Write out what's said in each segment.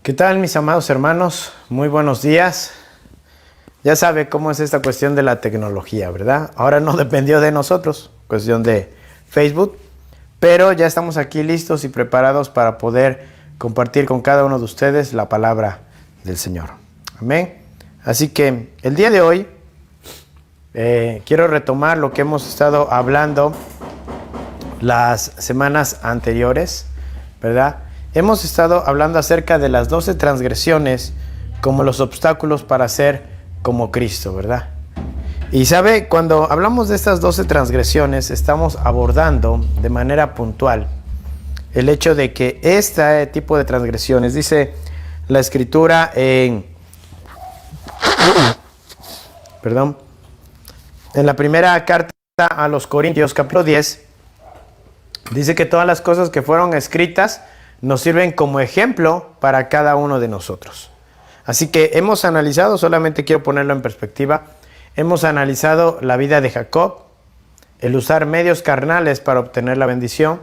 ¿Qué tal, mis amados hermanos? Muy buenos días. Ya sabe cómo es esta cuestión de la tecnología, ¿verdad? Ahora no dependió de nosotros, cuestión de Facebook, pero ya estamos aquí listos y preparados para poder compartir con cada uno de ustedes la palabra del Señor. Amén. Así que el día de hoy quiero retomar lo que hemos estado hablando las semanas anteriores, ¿verdad? Hemos estado hablando acerca de las 12 transgresiones como los obstáculos para ser como Cristo, ¿verdad? Y sabe, cuando hablamos de estas 12 transgresiones, estamos abordando de manera puntual el hecho de que este tipo de transgresiones, dice la Escritura en la primera carta a los Corintios, capítulo 10, dice que todas las cosas que fueron escritas nos sirven como ejemplo para cada uno de nosotros. Así que hemos analizado, solamente quiero ponerlo en perspectiva, hemos analizado la vida de Jacob, el usar medios carnales para obtener la bendición.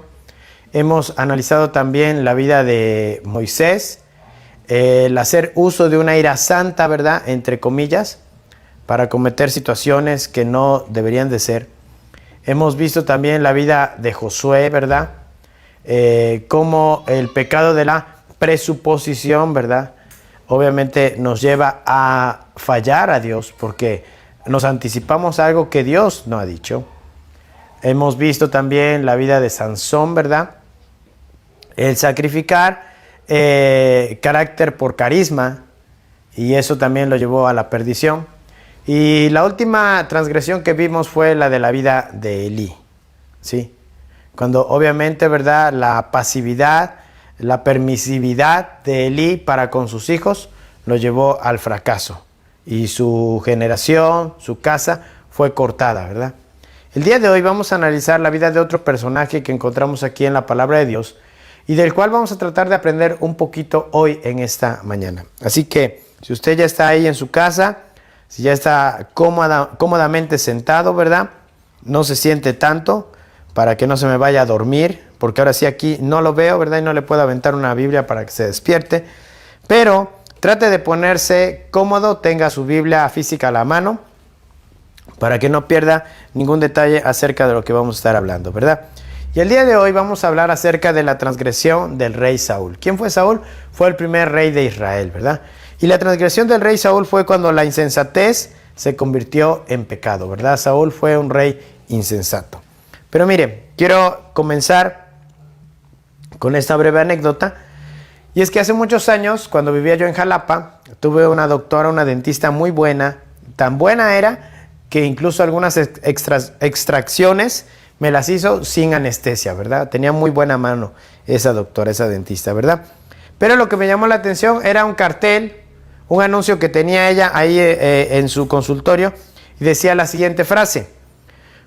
Hemos analizado también la vida de Moisés, el hacer uso de una ira santa, ¿verdad?, entre comillas, para cometer situaciones que no deberían de ser. Hemos visto también la vida de Josué, ¿verdad?, cómo el pecado de la presuposición, ¿verdad?, obviamente nos lleva a fallar a Dios porque nos anticipamos a algo que Dios no ha dicho. Hemos visto también la vida de Sansón, ¿verdad?, el sacrificar carácter por carisma, y eso también lo llevó a la perdición. Y la última transgresión que vimos fue la de la vida de Elí, ¿sí? Cuando obviamente, ¿verdad?, la pasividad, la permisividad de Elí para con sus hijos lo llevó al fracaso. Y su generación, su casa fue cortada, ¿verdad? El día de hoy vamos a analizar la vida de otro personaje que encontramos aquí en la palabra de Dios y del cual vamos a tratar de aprender un poquito hoy en esta mañana. Así que si usted ya está ahí en su casa, si ya está cómodamente sentado, ¿verdad?, no se siente tanto, para que no se me vaya a dormir, porque ahora sí aquí no lo veo, ¿verdad?, y no le puedo aventar una Biblia para que se despierte, pero trate de ponerse cómodo, tenga su Biblia física a la mano, para que no pierda ningún detalle acerca de lo que vamos a estar hablando, ¿verdad? Y el día de hoy vamos a hablar acerca de la transgresión del rey Saúl. ¿Quién fue Saúl? Fue el primer rey de Israel, ¿verdad? Y la transgresión del rey Saúl fue cuando la insensatez se convirtió en pecado, ¿verdad? Saúl fue un rey insensato. Pero mire, quiero comenzar con esta breve anécdota. Y es que hace muchos años, cuando vivía yo en Jalapa, tuve una doctora, una dentista muy buena. Tan buena era que incluso algunas extracciones me las hizo sin anestesia, ¿verdad? Tenía muy buena mano esa doctora, esa dentista, ¿verdad? Pero lo que me llamó la atención era un cartel, un anuncio que tenía ella ahí en su consultorio, y decía la siguiente frase: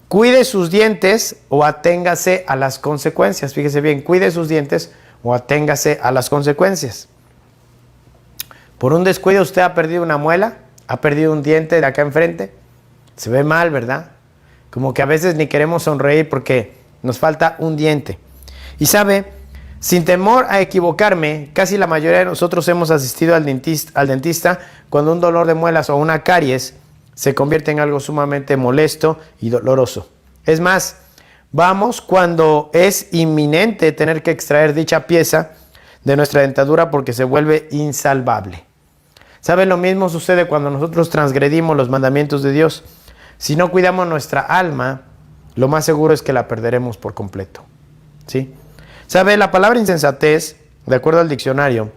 cuide sus dientes o aténgase a las consecuencias. Fíjese bien, cuide sus dientes o aténgase a las consecuencias. Por un descuido usted ha perdido una muela, ha perdido un diente de acá enfrente. Se ve mal, ¿verdad? Como que a veces ni queremos sonreír porque nos falta un diente. Y sabe, sin temor a equivocarme, casi la mayoría de nosotros hemos asistido al dentista cuando un dolor de muelas o una caries se convierte en algo sumamente molesto y doloroso. Es más, vamos cuando es inminente tener que extraer dicha pieza de nuestra dentadura porque se vuelve insalvable. ¿Sabe? Lo mismo sucede cuando nosotros transgredimos los mandamientos de Dios. Si no cuidamos nuestra alma, lo más seguro es que la perderemos por completo, ¿sí? ¿Sabe? La palabra insensatez, de acuerdo al diccionario,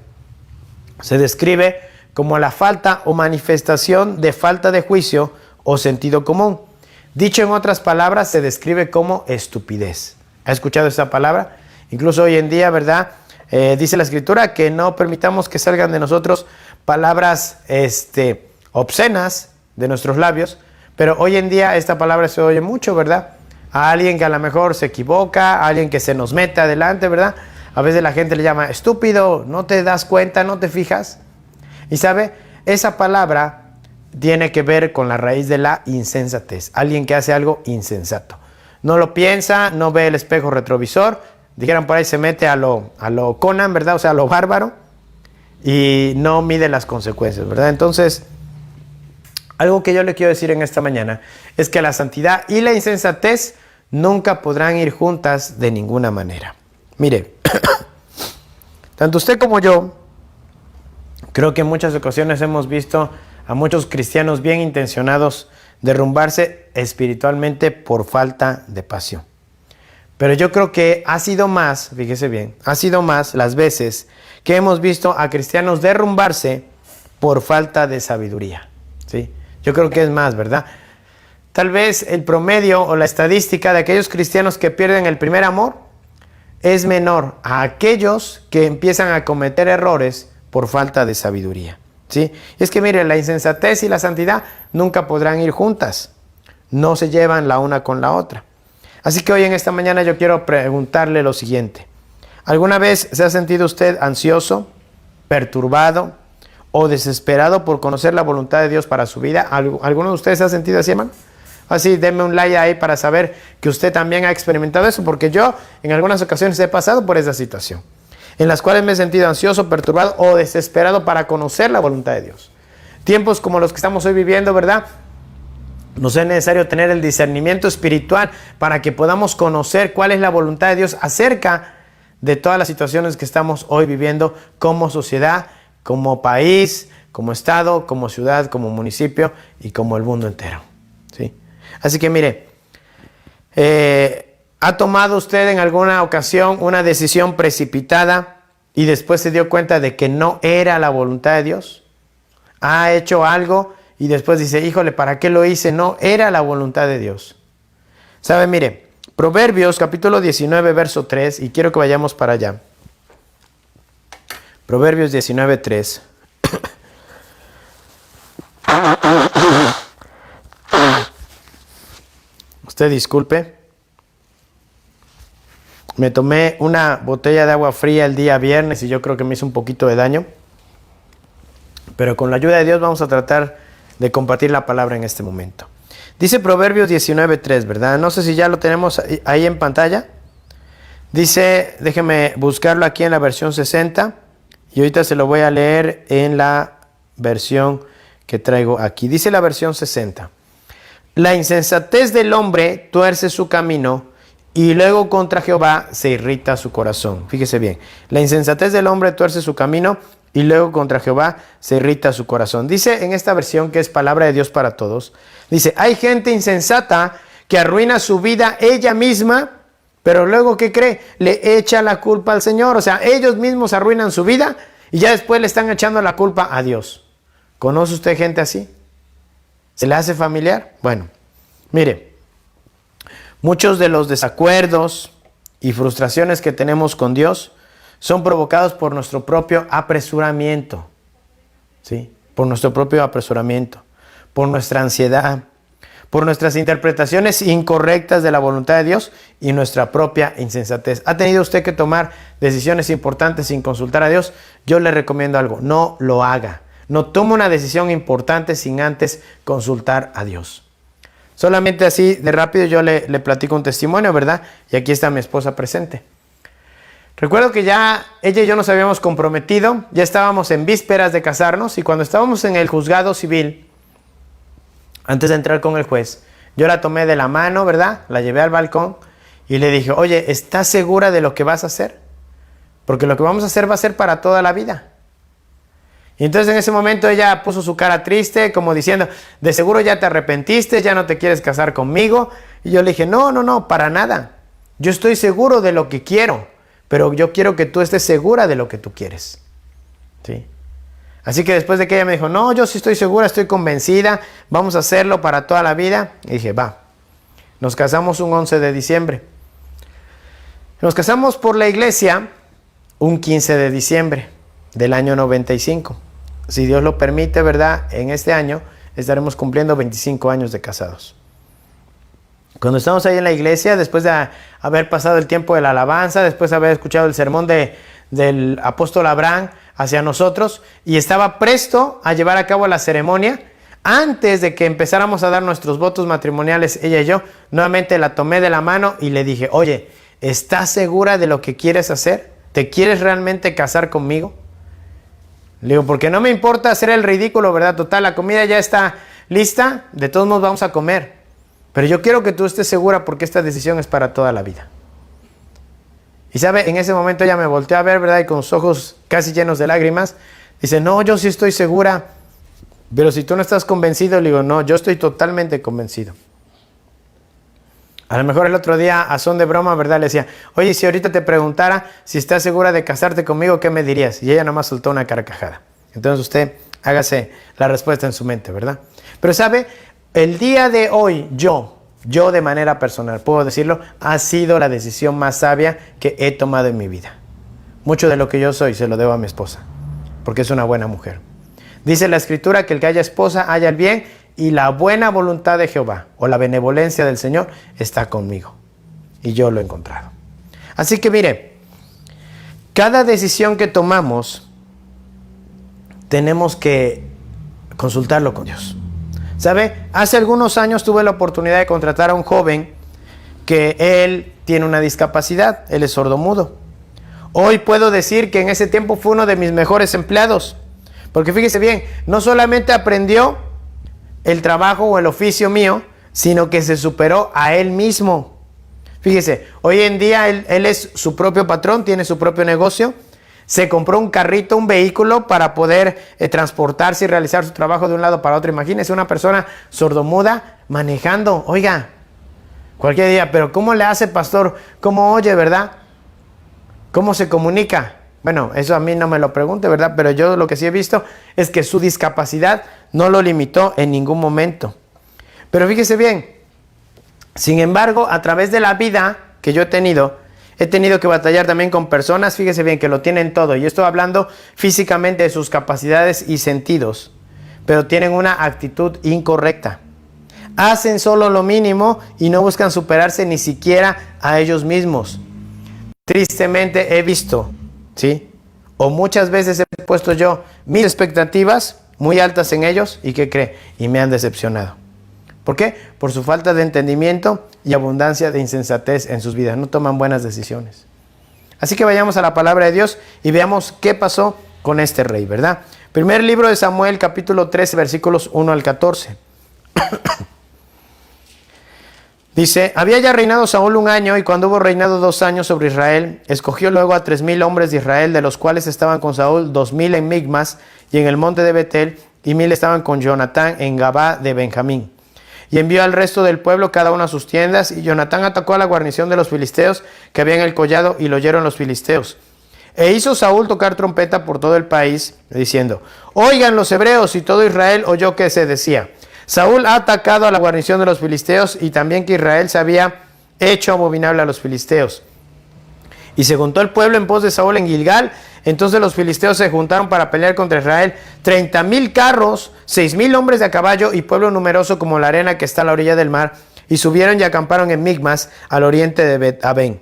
se describe como la falta o manifestación de falta de juicio o sentido común. Dicho en otras palabras, se describe como estupidez. ¿Ha escuchado esa palabra? Incluso hoy en día, ¿verdad? Dice la Escritura que no permitamos que salgan de nosotros palabras obscenas de nuestros labios, pero hoy en día esta palabra se oye mucho, ¿verdad? A alguien que a lo mejor se equivoca, a alguien que se nos mete adelante, ¿verdad? A veces la gente le llama estúpido, no te das cuenta, no te fijas. Y sabe, esa palabra tiene que ver con la raíz de la insensatez. Alguien que hace algo insensato. No lo piensa, no ve el espejo retrovisor. Dijeran por ahí, se mete a lo Conan, ¿verdad? O sea, a lo bárbaro. y no mide las consecuencias, ¿verdad? Entonces, algo que yo le quiero decir en esta mañana es que la santidad y la insensatez nunca podrán ir juntas de ninguna manera. Mire, tanto usted como yo, creo que en muchas ocasiones hemos visto a muchos cristianos bien intencionados derrumbarse espiritualmente por falta de pasión. Pero yo creo que ha sido más, fíjese bien, ha sido más las veces que hemos visto a cristianos derrumbarse por falta de sabiduría, ¿sí? Yo creo que es más, ¿verdad? Tal vez el promedio o la estadística de aquellos cristianos que pierden el primer amor es menor a aquellos que empiezan a cometer errores por falta de sabiduría, ¿sí? Y es que mire, la insensatez y la santidad nunca podrán ir juntas, no se llevan la una con la otra. Así que hoy en esta mañana yo quiero preguntarle lo siguiente. ¿Alguna vez se ha sentido usted ansioso, perturbado o desesperado por conocer la voluntad de Dios para su vida? ¿Alguno de ustedes se ha sentido así, hermano? Así, denme un like ahí para saber que usted también ha experimentado eso, porque yo en algunas ocasiones he pasado por esa situación, en las cuales me he sentido ansioso, perturbado o desesperado para conocer la voluntad de Dios. Tiempos como los que estamos hoy viviendo, ¿verdad? Nos es necesario tener el discernimiento espiritual para que podamos conocer cuál es la voluntad de Dios acerca de todas las situaciones que estamos hoy viviendo como sociedad, como país, como estado, como ciudad, como municipio y como el mundo entero, ¿sí? Así que mire, ¿ha tomado usted en alguna ocasión una decisión precipitada y después se dio cuenta de que no era la voluntad de Dios? ¿Ha hecho algo y después dice, híjole, ¿para qué lo hice? No era la voluntad de Dios. ¿Sabe? Mire, Proverbios capítulo 19, verso 3, y quiero que vayamos para allá. Proverbios 19, 3. Usted disculpe. Me tomé una botella de agua fría el día viernes y yo creo que me hizo un poquito de daño. Pero con la ayuda de Dios vamos a tratar de compartir la palabra en este momento. Dice Proverbios 19:3, ¿verdad? No sé si ya lo tenemos ahí en pantalla. Dice, déjeme buscarlo aquí en la versión 60 y ahorita se lo voy a leer en la versión que traigo aquí. Dice la versión 60. La insensatez del hombre tuerce su camino y luego contra Jehová se irrita su corazón. Fíjese bien, la insensatez del hombre tuerce su camino y luego contra Jehová se irrita su corazón. Dice en esta versión, que es palabra de Dios para todos, dice, hay gente insensata que arruina su vida ella misma, pero luego, ¿qué cree? Le echa la culpa al Señor. O sea, ellos mismos arruinan su vida y ya después le están echando la culpa a Dios. ¿Conoce usted gente así? ¿Se le hace familiar? Bueno, mire, muchos de los desacuerdos y frustraciones que tenemos con Dios son provocados por nuestro propio apresuramiento, ¿sí? Por nuestro propio apresuramiento, por nuestra ansiedad, por nuestras interpretaciones incorrectas de la voluntad de Dios y nuestra propia insensatez. ¿Ha tenido usted que tomar decisiones importantes sin consultar a Dios? Yo le recomiendo algo, no lo haga. No tome una decisión importante sin antes consultar a Dios. Solamente así de rápido yo le platico un testimonio, ¿verdad? Y aquí está mi esposa presente. Recuerdo que ya ella y yo nos habíamos comprometido, ya estábamos en vísperas de casarnos y cuando estábamos en el juzgado civil, antes de entrar con el juez, yo la tomé de la mano, ¿verdad? La llevé al balcón y le dije, oye, ¿estás segura de lo que vas a hacer? Porque lo que vamos a hacer va a ser para toda la vida. Y entonces en ese momento ella puso su cara triste, como diciendo, de seguro ya te arrepentiste, ya no te quieres casar conmigo. Y yo le dije, no, para nada. Yo estoy seguro de lo que quiero, pero yo quiero que tú estés segura de lo que tú quieres. ¿Sí? Así que después de que ella me dijo, no, yo sí estoy segura, estoy convencida, vamos a hacerlo para toda la vida. Y dije, va. Nos casamos un 11 de diciembre. Nos casamos por la iglesia un 15 de diciembre del año 95. Si Dios lo permite, ¿verdad? En este año estaremos cumpliendo 25 años de casados. Cuando estamos ahí en la iglesia, después de haber pasado el tiempo de la alabanza, después de haber escuchado el sermón del apóstol Abraham hacia nosotros, y estaba presto a llevar a cabo la ceremonia, antes de que empezáramos a dar nuestros votos matrimoniales, ella y yo, nuevamente la tomé de la mano y le dije, oye, ¿estás segura de lo que quieres hacer? ¿Te quieres realmente casar conmigo? Le digo, porque no me importa hacer el ridículo, ¿verdad? Total, la comida ya está lista, de todos modos vamos a comer. Pero yo quiero que tú estés segura porque esta decisión es para toda la vida. Y sabe, en ese momento ella me volteó a ver, ¿verdad? Y con sus ojos casi llenos de lágrimas, dice, no, yo sí estoy segura. Pero si tú no estás convencido, le digo, no, yo estoy totalmente convencido. A lo mejor el otro día, a son de broma, ¿verdad? Le decía, oye, si ahorita te preguntara si estás segura de casarte conmigo, ¿qué me dirías? Y ella nomás soltó una carcajada. Entonces usted hágase la respuesta en su mente, ¿verdad? Pero sabe, el día de hoy, yo de manera personal, puedo decirlo, ha sido la decisión más sabia que he tomado en mi vida. Mucho de lo que yo soy se lo debo a mi esposa, porque es una buena mujer. Dice la Escritura que el que haya esposa haya el bien y la buena voluntad de Jehová o la benevolencia del Señor está conmigo. Y yo lo he encontrado. Así que mire, cada decisión que tomamos tenemos que consultarlo con Dios. ¿Sabe? Hace algunos años tuve la oportunidad de contratar a un joven que él tiene una discapacidad, él es sordomudo. Hoy puedo decir que en ese tiempo fue uno de mis mejores empleados. Porque fíjese bien, no solamente aprendió el trabajo o el oficio mío, sino que se superó a él mismo. Fíjese, hoy en día él es su propio patrón, tiene su propio negocio, se compró un carrito, un vehículo para poder transportarse y realizar su trabajo de un lado para otro. Imagínese una persona sordomuda manejando, oiga, cualquier día, pero ¿cómo le hace, pastor? ¿Cómo oye, verdad? ¿Cómo se comunica? Bueno, eso a mí no me lo pregunte, ¿verdad? Pero yo lo que sí he visto es que su discapacidad no lo limitó en ningún momento. Pero fíjese bien, sin embargo, a través de la vida que yo he tenido que batallar también con personas, fíjese bien, que lo tienen todo. Y estoy hablando físicamente de sus capacidades y sentidos, pero tienen una actitud incorrecta. Hacen solo lo mínimo y no buscan superarse ni siquiera a ellos mismos. Tristemente he visto, ¿sí? O muchas veces he puesto yo mis expectativas muy altas en ellos y ¿qué cree? Y me han decepcionado. ¿Por qué? Por su falta de entendimiento y abundancia de insensatez en sus vidas. No toman buenas decisiones. Así que vayamos a la palabra de Dios y veamos qué pasó con este rey, ¿verdad? Primer libro de Samuel, capítulo 13, versículos 1 al 14. Dice, había ya reinado Saúl 1 año, y cuando hubo reinado 2 años sobre Israel, escogió luego a 3,000 hombres de Israel, de los cuales estaban con Saúl 2,000 en Migmas y en el monte de Betel, y 1,000 estaban con Jonatán en Gabá de Benjamín. Y envió al resto del pueblo cada uno a sus tiendas, y Jonatán atacó a la guarnición de los filisteos que había en el collado, y lo oyeron los filisteos. E hizo Saúl tocar trompeta por todo el país, diciendo, oigan los hebreos, y todo Israel oyó que se decía, Saúl ha atacado a la guarnición de los filisteos, y también que Israel se había hecho abominable a los filisteos. Y se juntó el pueblo en pos de Saúl en Gilgal. Entonces los filisteos se juntaron para pelear contra Israel, 30,000 carros, 6,000 hombres de a caballo y pueblo numeroso como la arena que está a la orilla del mar. Y subieron y acamparon en Migmas, al oriente de Bet-Aven.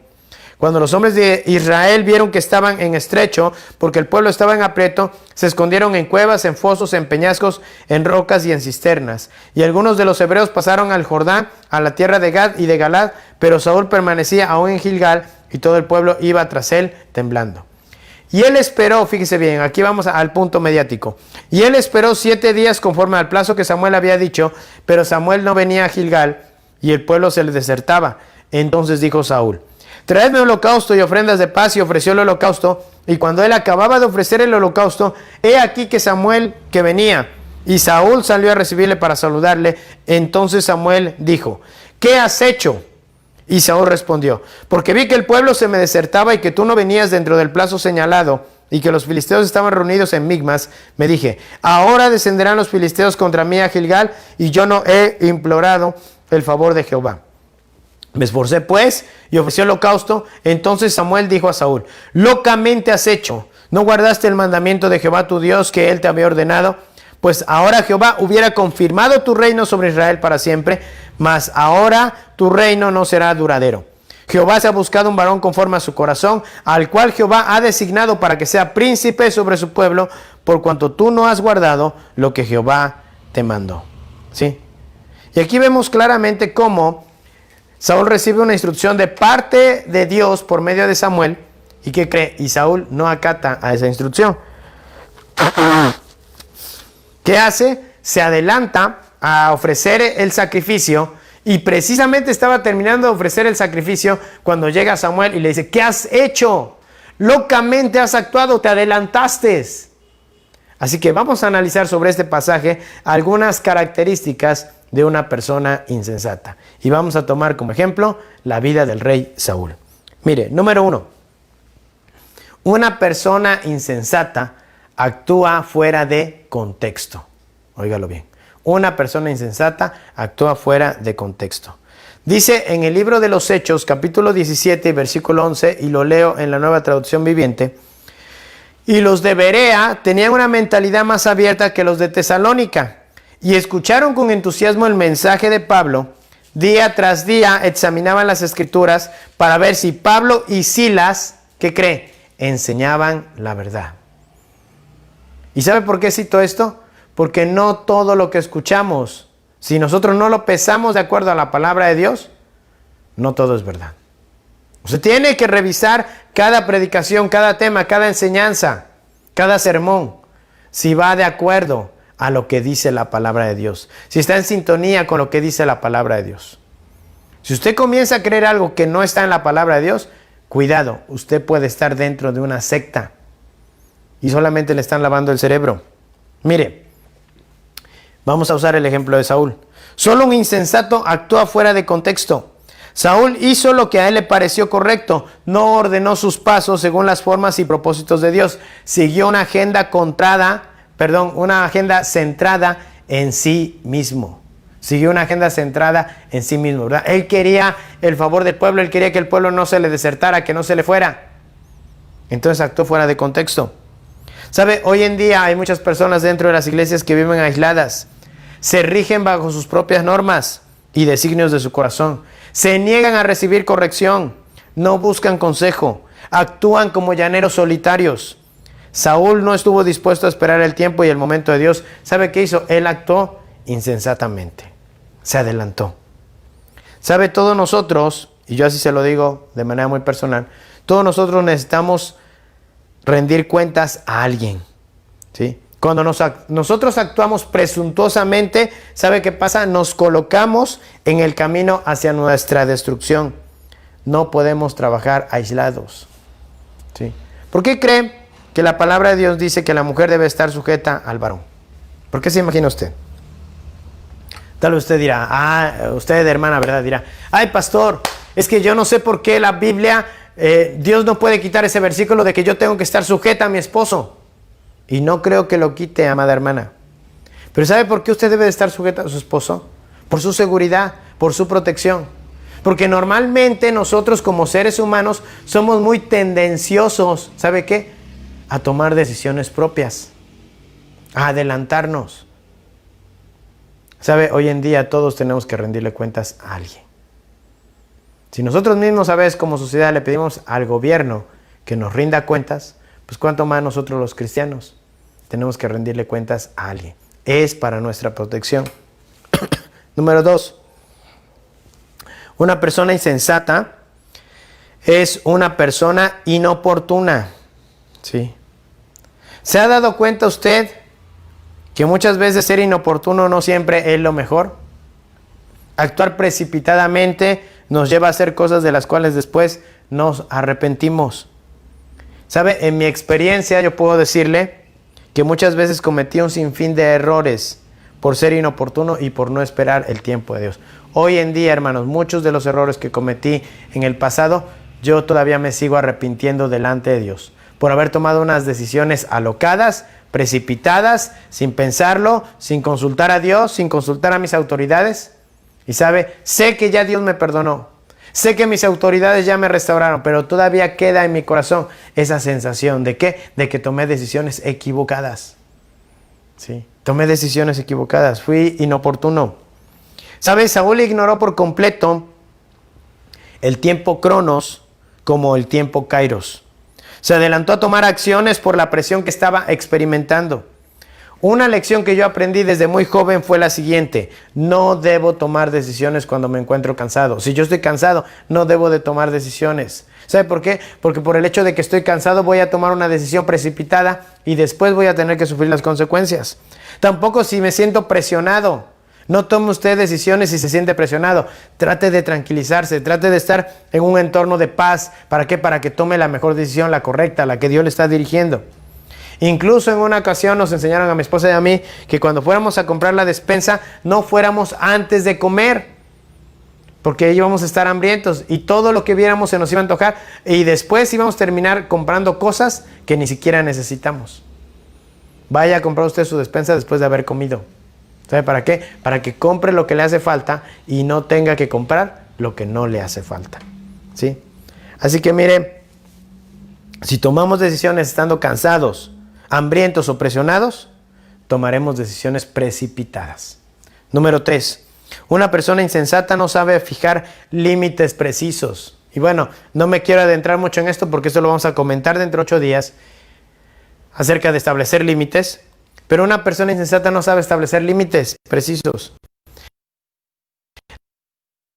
Cuando los hombres de Israel vieron que estaban en estrecho, porque el pueblo estaba en aprieto, se escondieron en cuevas, en fosos, en peñascos, en rocas y en cisternas. Y algunos de los hebreos pasaron al Jordán, a la tierra de Gad y de Galad, pero Saúl permanecía aún en Gilgal, y todo el pueblo iba tras él temblando. Y él esperó, fíjese bien, aquí vamos al punto mediático. Y él esperó 7 días conforme al plazo que Samuel había dicho, pero Samuel no venía a Gilgal, y el pueblo se le desertaba. Entonces dijo Saúl, traedme holocausto y ofrendas de paz, y ofreció el holocausto. Y cuando él acababa de ofrecer el holocausto, he aquí que Samuel que venía, y Saúl salió a recibirle para saludarle. Entonces Samuel dijo, ¿qué has hecho? Y Saúl respondió, porque vi que el pueblo se me desertaba y que tú no venías dentro del plazo señalado, y que los filisteos estaban reunidos en Migmas. Me dije, ahora descenderán los filisteos contra mí a Gilgal, y yo no he implorado el favor de Jehová. Me esforcé pues y ofrecí holocausto. Entonces Samuel dijo a Saúl, locamente has hecho, ¿no guardaste el mandamiento de Jehová tu Dios que él te había ordenado? Pues ahora Jehová hubiera confirmado tu reino sobre Israel para siempre, mas ahora tu reino no será duradero. Jehová se ha buscado un varón conforme a su corazón, al cual Jehová ha designado para que sea príncipe sobre su pueblo, por cuanto tú no has guardado lo que Jehová te mandó. ¿Sí? Y aquí vemos claramente cómo Saúl recibe una instrucción de parte de Dios por medio de Samuel, y ¿qué cree? Y Saúl no acata a esa instrucción. ¿Qué hace? Se adelanta a ofrecer el sacrificio y precisamente estaba terminando de ofrecer el sacrificio cuando llega Samuel y le dice, ¿qué has hecho? Locamente has actuado, te adelantaste. Así que vamos a analizar sobre este pasaje algunas características de una persona insensata. Y vamos a tomar como ejemplo la vida del rey Saúl. Mire, número 1. Una persona insensata actúa fuera de contexto. Óigalo bien. Una persona insensata actúa fuera de contexto. Dice en el libro de los Hechos, capítulo 17, versículo 11, y lo leo en la Nueva Traducción Viviente. Y los de Berea tenían una mentalidad más abierta que los de Tesalónica, y escucharon con entusiasmo el mensaje de Pablo. Día tras día examinaban las Escrituras para ver si Pablo y Silas, ¿qué cree?, enseñaban la verdad. ¿Y sabe por qué cito esto? Porque no todo lo que escuchamos, si nosotros no lo pesamos de acuerdo a la palabra de Dios, no todo es verdad. Usted tiene que revisar cada predicación, cada tema, cada enseñanza, cada sermón, si va de acuerdo a lo que dice la palabra de Dios, si está en sintonía con lo que dice la palabra de Dios. Si usted comienza a creer algo que no está en la palabra de Dios, cuidado, usted puede estar dentro de una secta y solamente le están lavando el cerebro. Mire, vamos a usar el ejemplo de Saúl. Solo un insensato actúa fuera de contexto. Saúl hizo lo que a él le pareció correcto, no ordenó sus pasos según las formas y propósitos de Dios, siguió una agenda centrada en sí mismo. Siguió una agenda centrada en sí mismo, ¿verdad? Él quería el favor del pueblo, él quería que el pueblo no se le desertara, que no se le fuera. Entonces actuó fuera de contexto. ¿Sabe? Hoy en día hay muchas personas dentro de las iglesias que viven aisladas, se rigen bajo sus propias normas y designios de su corazón. Se niegan a recibir corrección, no buscan consejo, actúan como llaneros solitarios. Saúl no estuvo dispuesto a esperar el tiempo y el momento de Dios. ¿Sabe qué hizo? Él actuó insensatamente, se adelantó. ¿Sabe? Todos nosotros, y yo así se lo digo de manera muy personal, todos nosotros necesitamos rendir cuentas a alguien, ¿sí? Cuando nosotros actuamos presuntuosamente, ¿sabe qué pasa? Nos colocamos en el camino hacia nuestra destrucción. No podemos trabajar aislados, ¿sí? ¿Por qué cree que la palabra de Dios dice que la mujer debe estar sujeta al varón? ¿Por qué se imagina usted? Tal vez usted dirá, usted hermana, ¿verdad? Dirá, ay pastor, es que yo no sé por qué la Biblia, Dios no puede quitar ese versículo de que yo tengo que estar sujeta a mi esposo. Y no creo que lo quite, amada hermana. Pero ¿sabe por qué usted debe de estar sujeta a su esposo? Por su seguridad, por su protección. Porque normalmente nosotros como seres humanos somos muy tendenciosos, ¿sabe qué? A tomar decisiones propias, a adelantarnos. ¿Sabe? Hoy en día todos tenemos que rendirle cuentas a alguien. Si nosotros mismos a veces como sociedad le pedimos al gobierno que nos rinda cuentas, pues cuánto más nosotros los cristianos tenemos que rendirle cuentas a alguien. Es para nuestra protección. Número 2. Una persona insensata es una persona inoportuna. ¿Sí? ¿Se ha dado cuenta usted que muchas veces ser inoportuno no siempre es lo mejor? Actuar precipitadamente nos lleva a hacer cosas de las cuales después nos arrepentimos. ¿Sabe? En mi experiencia yo puedo decirle que muchas veces cometí un sinfín de errores por ser inoportuno y por no esperar el tiempo de Dios. Hoy en día, hermanos, muchos de los errores que cometí en el pasado, yo todavía me sigo arrepintiendo delante de Dios por haber tomado unas decisiones alocadas, precipitadas, sin pensarlo, sin consultar a Dios, sin consultar a mis autoridades. Y sabe, sé que ya Dios me perdonó. Sé que mis autoridades ya me restauraron, pero todavía queda en mi corazón esa sensación de ¿qué? De que tomé decisiones equivocadas. ¿Sí? Tomé decisiones equivocadas, fui inoportuno. ¿Sabes? Saúl ignoró por completo el tiempo Cronos como el tiempo Kairos. Se adelantó a tomar acciones por la presión que estaba experimentando. Una lección que yo aprendí desde muy joven fue la siguiente: no debo tomar decisiones cuando me encuentro cansado. Si yo estoy cansado, no debo de tomar decisiones. ¿Sabe por qué? Porque por el hecho de que estoy cansado voy a tomar una decisión precipitada y después voy a tener que sufrir las consecuencias. Tampoco si me siento presionado. No tome usted decisiones si se siente presionado. Trate de tranquilizarse, trate de estar en un entorno de paz. ¿Para qué? Para que tome la mejor decisión, la correcta, la que Dios le está dirigiendo. Incluso en una ocasión nos enseñaron a mi esposa y a mí que cuando fuéramos a comprar la despensa no fuéramos antes de comer, porque íbamos a estar hambrientos y todo lo que viéramos se nos iba a antojar y después íbamos a terminar comprando cosas que ni siquiera necesitamos. Vaya a comprar usted su despensa después de haber comido. ¿Sabe para qué? Para que compre lo que le hace falta y no tenga que comprar lo que no le hace falta. ¿Sí? Así que mire, si tomamos decisiones estando cansados, hambrientos o presionados, tomaremos decisiones precipitadas. Número 3. Una persona insensata no sabe fijar límites precisos. Y bueno, no me quiero adentrar mucho en esto porque esto lo vamos a comentar dentro de 8 días acerca de establecer límites. Pero una persona insensata no sabe establecer límites precisos.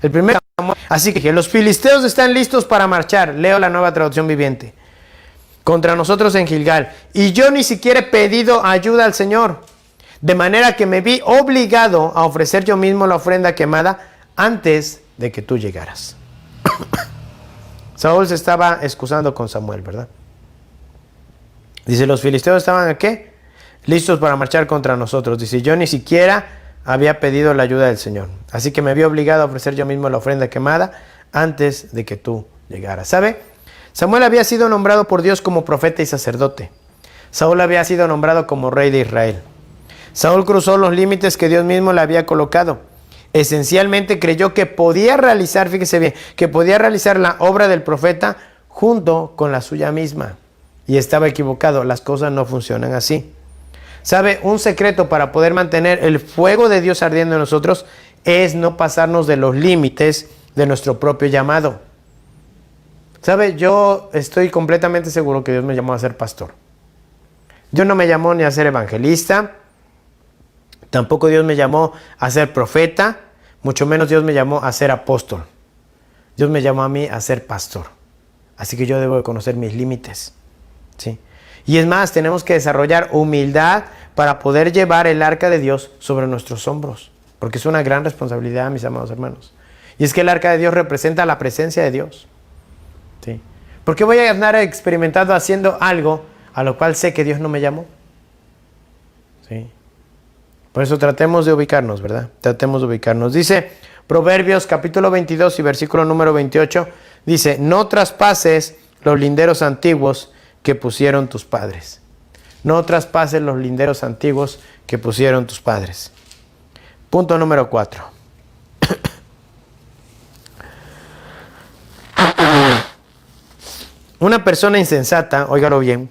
El primer, así que los filisteos están listos para marchar. Leo la Nueva Traducción Viviente. Contra nosotros en Gilgal. Y yo ni siquiera he pedido ayuda al Señor. De manera que me vi obligado a ofrecer yo mismo la ofrenda quemada antes de que tú llegaras. Saúl se estaba excusando con Samuel, ¿verdad? Dice, los filisteos estaban ¿a qué? Listos para marchar contra nosotros. Dice, yo ni siquiera había pedido la ayuda del Señor. Así que me vi obligado a ofrecer yo mismo la ofrenda quemada antes de que tú llegaras. ¿Sabe? Samuel había sido nombrado por Dios como profeta y sacerdote. Saúl había sido nombrado como rey de Israel. Saúl cruzó los límites que Dios mismo le había colocado. Esencialmente creyó que podía realizar, fíjese bien, que podía realizar la obra del profeta junto con la suya misma. Y estaba equivocado, las cosas no funcionan así. ¿Sabe? Un secreto para poder mantener el fuego de Dios ardiendo en nosotros es no pasarnos de los límites de nuestro propio llamado. ¿Sabe? Yo estoy completamente seguro que Dios me llamó a ser pastor. Dios no me llamó ni a ser evangelista, tampoco Dios me llamó a ser profeta, mucho menos Dios me llamó a ser apóstol. Dios me llamó a mí a ser pastor. Así que yo debo de conocer mis límites. ¿Sí? Y es más, tenemos que desarrollar humildad para poder llevar el arca de Dios sobre nuestros hombros, porque es una gran responsabilidad, mis amados hermanos. Y es que el arca de Dios representa la presencia de Dios. ¿Sí? ¿Por qué voy a andar experimentando haciendo algo a lo cual sé que Dios no me llamó? ¿Sí? Por eso tratemos de ubicarnos, ¿verdad? Tratemos de ubicarnos. Dice Proverbios capítulo 22 y versículo número 28, dice, no traspases los linderos antiguos que pusieron tus padres. No traspases los linderos antiguos que pusieron tus padres. Punto número 4. Una persona insensata, óigalo bien,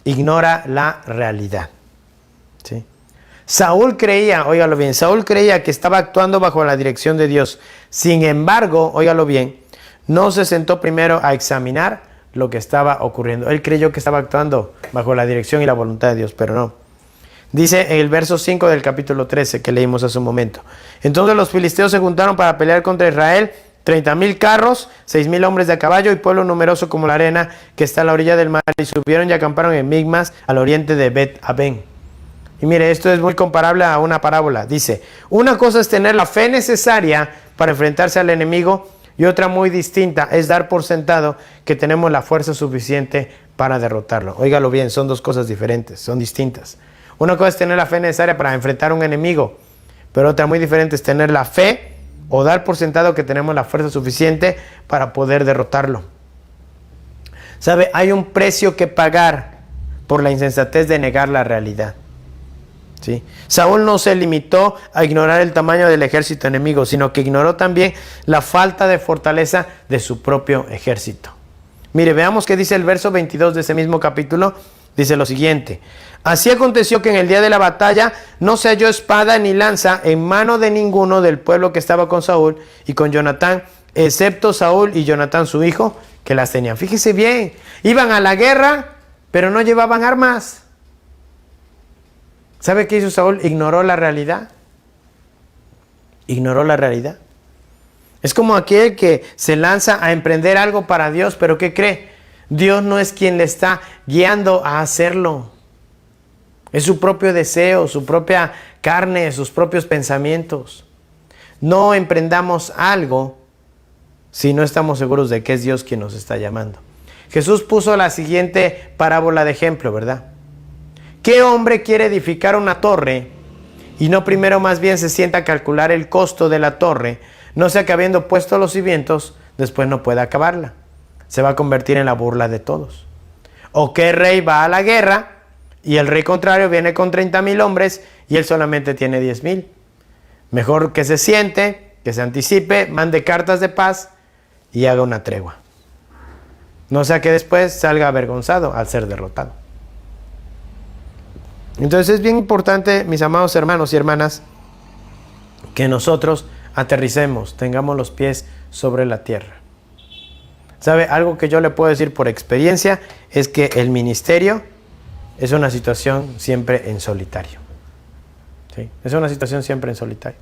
ignora la realidad. ¿Sí? Saúl creía, óigalo bien, Saúl creía que estaba actuando bajo la dirección de Dios. Sin embargo, óigalo bien, no se sentó primero a examinar lo que estaba ocurriendo. Él creyó que estaba actuando bajo la dirección y la voluntad de Dios, pero no. Dice en el verso 5 del capítulo 13 que leímos hace un momento. Entonces los filisteos se juntaron para pelear contra Israel, 30,000 carros, 6,000 hombres de a caballo y pueblo numeroso como la arena que está a la orilla del mar, y subieron y acamparon en Migmas, al oriente de Bet-Aben. Y mire, esto es muy comparable a una parábola. Dice, una cosa es tener la fe necesaria para enfrentarse al enemigo, y otra muy distinta es dar por sentado que tenemos la fuerza suficiente para derrotarlo. Óigalo bien, son dos cosas diferentes, son distintas. Una cosa es tener la fe necesaria para enfrentar a un enemigo, pero otra muy diferente es tener la fe o dar por sentado que tenemos la fuerza suficiente para poder derrotarlo. ¿Sabe? Hay un precio que pagar por la insensatez de negar la realidad. ¿Sí? Saúl no se limitó a ignorar el tamaño del ejército enemigo, sino que ignoró también la falta de fortaleza de su propio ejército. Mire, veamos qué dice el verso 22 de ese mismo capítulo. Dice lo siguiente: así aconteció que en el día de la batalla no se halló espada ni lanza en mano de ninguno del pueblo que estaba con Saúl y con Jonatán, excepto Saúl y Jonatán su hijo, que las tenían. Fíjese bien, iban a la guerra, pero no llevaban armas. ¿Sabe qué hizo Saúl? Ignoró la realidad. Ignoró la realidad. Es como aquel que se lanza a emprender algo para Dios, pero ¿qué cree? Dios no es quien le está guiando a hacerlo. Es su propio deseo, su propia carne, sus propios pensamientos. No emprendamos algo si no estamos seguros de que es Dios quien nos está llamando. Jesús puso la siguiente parábola de ejemplo, ¿verdad? ¿Qué hombre quiere edificar una torre y no primero más bien se sienta a calcular el costo de la torre, no sea que habiendo puesto los cimientos, después no pueda acabarla? Se va a convertir en la burla de todos. ¿O qué rey va a la guerra y el rey contrario viene con 30,000 hombres y él solamente tiene 10,000? Mejor que se siente, que se anticipe, mande cartas de paz y haga una tregua. No sea que después salga avergonzado al ser derrotado. Entonces es bien importante, mis amados hermanos y hermanas, que nosotros aterricemos, tengamos los pies sobre la tierra. ¿Sabe? Algo que yo le puedo decir por experiencia es que el ministerio es una situación siempre en solitario. ¿Sí? Es una situación siempre en solitario.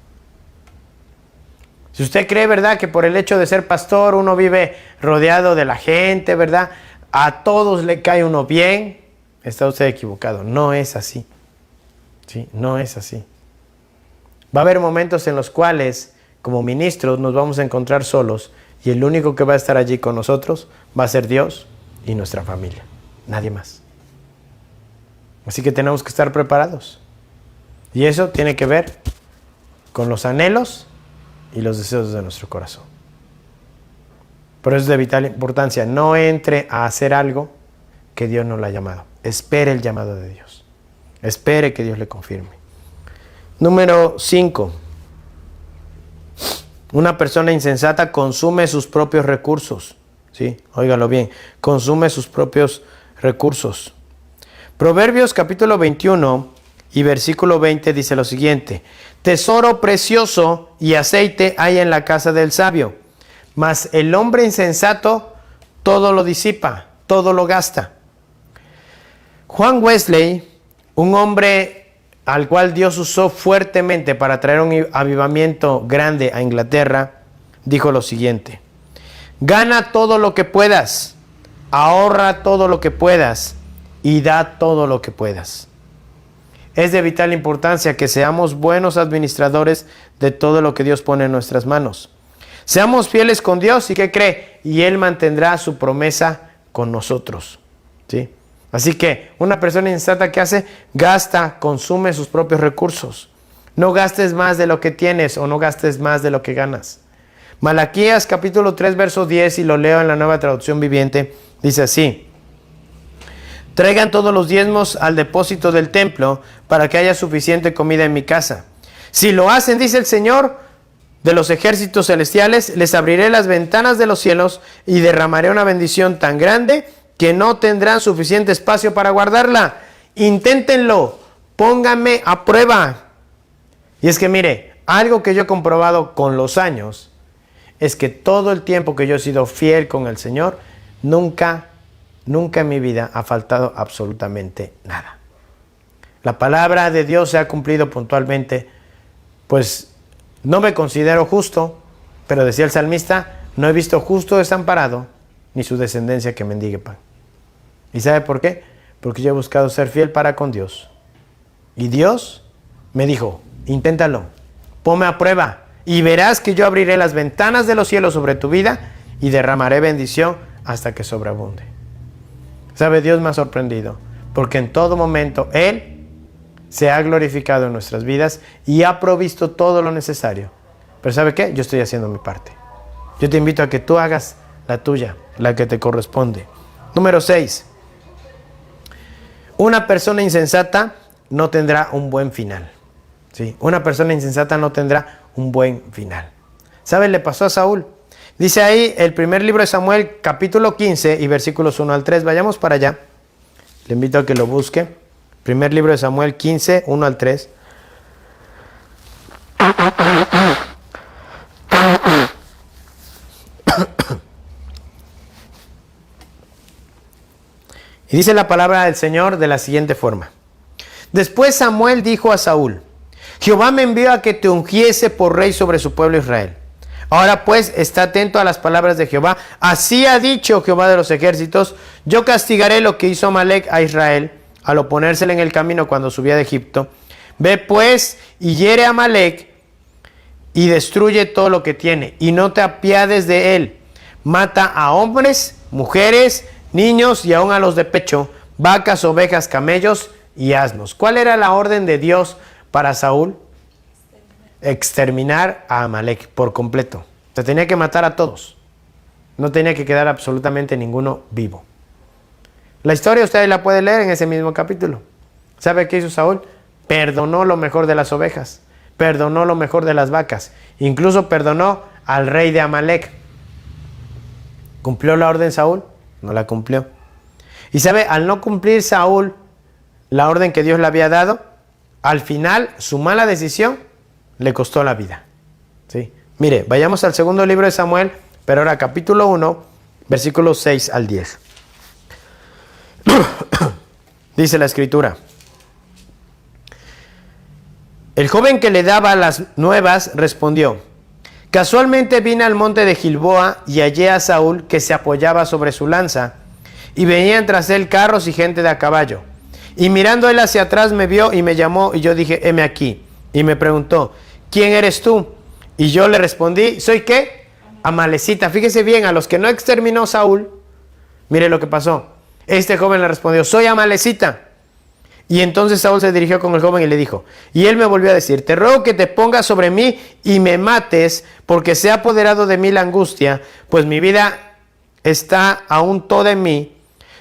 Si usted cree, ¿verdad?, que por el hecho de ser pastor uno vive rodeado de la gente, ¿verdad?, a todos le cae uno bien, está usted equivocado. No es así. ¿Sí? No es así. Va a haber momentos en los cuales, como ministros, nos vamos a encontrar solos y el único que va a estar allí con nosotros va a ser Dios y nuestra familia. Nadie más. Así que tenemos que estar preparados. Y eso tiene que ver con los anhelos y los deseos de nuestro corazón. Por eso es de vital importancia. No entre a hacer algo que Dios no le ha llamado. Espere el llamado de Dios. Espere que Dios le confirme. Número 5. Una persona insensata consume sus propios recursos. ¿Sí? Óigalo bien. Consume sus propios recursos. Proverbios capítulo 21 y versículo 20 dice lo siguiente: tesoro precioso y aceite hay en la casa del sabio, mas el hombre insensato todo lo disipa, todo lo gasta. Juan Wesley, un hombre al cual Dios usó fuertemente para traer un avivamiento grande a Inglaterra, dijo lo siguiente: gana todo lo que puedas, ahorra todo lo que puedas y da todo lo que puedas. Es de vital importancia que seamos buenos administradores de todo lo que Dios pone en nuestras manos. Seamos fieles con Dios y ¿qué cree? Y Él mantendrá su promesa con nosotros. ¿Sí? Así que una persona insensata, ¿qué hace? Gasta, consume sus propios recursos. No gastes más de lo que tienes o no gastes más de lo que ganas. Malaquías capítulo 3 verso 10, y lo leo en la Nueva Traducción Viviente, dice así: traigan todos los diezmos al depósito del templo para que haya suficiente comida en mi casa. Si lo hacen, dice el Señor de los ejércitos celestiales, les abriré las ventanas de los cielos y derramaré una bendición tan grande que no tendrán suficiente espacio para guardarla. Inténtenlo, pónganme a prueba. Y es que mire, algo que yo he comprobado con los años es que todo el tiempo que yo he sido fiel con el Señor, nunca en mi vida ha faltado absolutamente nada. La palabra de Dios se ha cumplido puntualmente. Pues no me considero justo, pero decía el salmista: no he visto justo desamparado, ni su descendencia que mendigue pan. ¿Y sabe por qué? Porque yo he buscado ser fiel para con Dios. Y Dios me dijo: inténtalo, ponme a prueba, y verás que yo abriré las ventanas de los cielos sobre tu vida y derramaré bendición hasta que sobreabunde. ¿Sabe? Dios me ha sorprendido, porque en todo momento Él se ha glorificado en nuestras vidas y ha provisto todo lo necesario. Pero ¿sabe qué? Yo estoy haciendo mi parte. Yo te invito a que tú hagas la tuya, la que te corresponde. Número 6. Una persona insensata no tendrá un buen final. ¿Sí? Una persona insensata no tendrá un buen final. ¿Sabe? Le pasó a Saúl. Dice ahí el primer libro de Samuel, capítulo 15 y versículos 1 al 3. Vayamos para allá. Le invito a que lo busque. Primer libro de Samuel 15, 1 al 3. Y dice la palabra del Señor de la siguiente forma. Después Samuel dijo a Saúl: Jehová me envió a que te ungiese por rey sobre su pueblo Israel. Ahora pues, está atento a las palabras de Jehová. Así ha dicho Jehová de los ejércitos: yo castigaré lo que hizo Amalec a Israel al oponérsele en el camino cuando subía de Egipto. Ve pues y hiere a Amalec y destruye todo lo que tiene, y no te apiades de él. Mata a hombres, mujeres, niños y aun a los de pecho, vacas, ovejas, camellos y asnos. ¿Cuál era la orden de Dios para Saúl? Exterminar a Amalec por completo. Se tenía que matar a todos. No tenía que quedar absolutamente ninguno vivo. La historia usted la puede leer en ese mismo capítulo. ¿Sabe qué hizo Saúl? Perdonó lo mejor de las ovejas, perdonó lo mejor de las vacas, incluso perdonó al rey de Amalec. ¿Cumplió la orden Saúl? No la cumplió. Y sabe, al no cumplir Saúl la orden que Dios le había dado, al final su mala decisión le costó la vida. ¿Sí? Mire, vayamos al segundo libro de Samuel, pero ahora capítulo 1, versículos 6 al 10. Dice la escritura: el joven que le daba las nuevas respondió: casualmente vine al monte de Gilboa y hallé a Saúl que se apoyaba sobre su lanza, y venían tras él carros y gente de a caballo. Y mirando él hacia atrás me vio y me llamó, y yo dije: heme aquí. Y me preguntó: ¿quién eres tú? Y yo le respondí: ¿soy qué? Amalecita. Fíjese bien, a los que no exterminó Saúl, mire lo que pasó. Este joven le respondió: soy Amalecita. Y entonces Saúl se dirigió con el joven y le dijo, y él me volvió a decir: te ruego que te pongas sobre mí y me mates, porque se ha apoderado de mí la angustia, pues mi vida está aún toda en mí.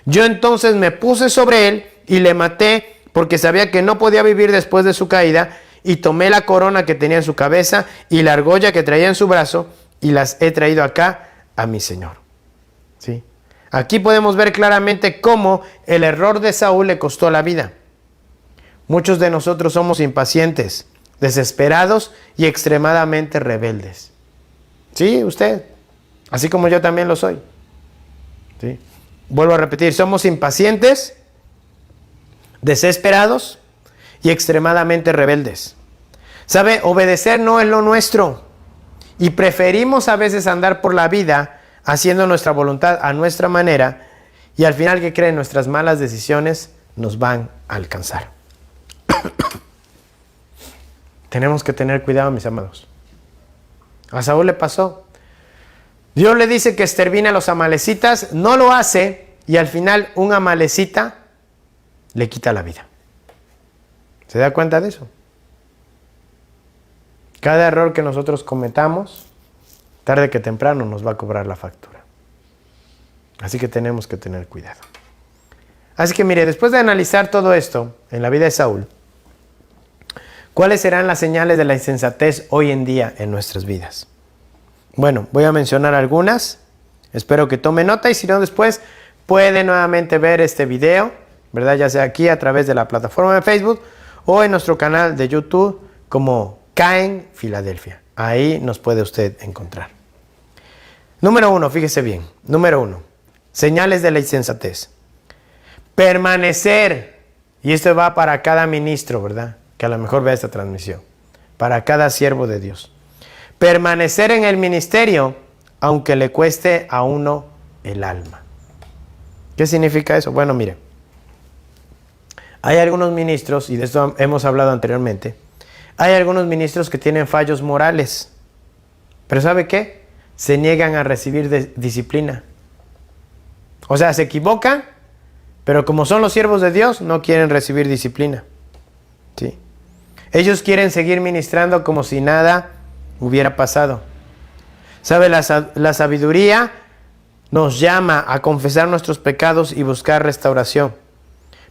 Yo entonces me puse sobre él y le maté, porque sabía que no podía vivir después de su caída, y tomé la corona que tenía en su cabeza y la argolla que traía en su brazo, y las he traído acá a mi señor. ¿Sí? Aquí podemos ver claramente cómo el error de Saúl le costó la vida. Muchos de nosotros somos impacientes, desesperados y extremadamente rebeldes. Sí, usted, así como yo también lo soy. ¿Sí? Vuelvo a repetir, somos impacientes, desesperados y extremadamente rebeldes. ¿Sabe? Obedecer no es lo nuestro, y preferimos a veces andar por la vida haciendo nuestra voluntad a nuestra manera, y al final, ¿qué creen? Nuestras malas decisiones nos van a alcanzar. Tenemos que tener cuidado, mis amados. A Saúl le pasó. Dios le dice que extermine a los amalecitas, no lo hace, y al final un amalecita le quita la vida. ¿Se da cuenta de eso? Cada error que nosotros cometamos, tarde que temprano nos va a cobrar la factura. Así que tenemos que tener cuidado. Así que mire, después de analizar todo esto en la vida de Saúl, ¿cuáles serán las señales de la insensatez hoy en día en nuestras vidas? Bueno, voy a mencionar algunas. Espero que tome nota, y si no, después puede nuevamente ver este video, ¿verdad? Ya sea aquí a través de la plataforma de Facebook o en nuestro canal de YouTube como Caen Filadelfia. Ahí nos puede usted encontrar. Número 1, fíjese bien. Número 1, señales de la insensatez. Permanecer, y esto va para cada ministro, ¿verdad?, que a lo mejor vea esta transmisión, para cada siervo de Dios. Permanecer en el ministerio, aunque le cueste a uno el alma. ¿Qué significa eso? Bueno, mire, hay algunos ministros, y de esto hemos hablado anteriormente, hay algunos ministros que tienen fallos morales, pero ¿sabe qué? Se niegan a recibir disciplina. O sea, se equivocan, pero como son los siervos de Dios, no quieren recibir disciplina. ¿Sí? Ellos quieren seguir ministrando como si nada hubiera pasado. ¿Sabe? La sabiduría nos llama a confesar nuestros pecados y buscar restauración.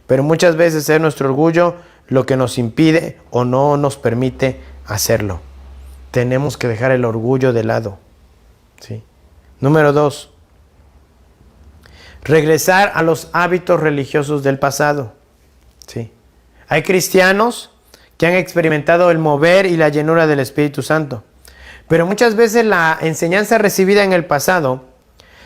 Pero muchas veces es nuestro orgullo lo que nos impide o no nos permite hacerlo. Tenemos que dejar el orgullo de lado. ¿Sí? Número 2. Regresar a los hábitos religiosos del pasado. ¿Sí? Hay cristianos que han experimentado el mover y la llenura del Espíritu Santo. Pero muchas veces la enseñanza recibida en el pasado,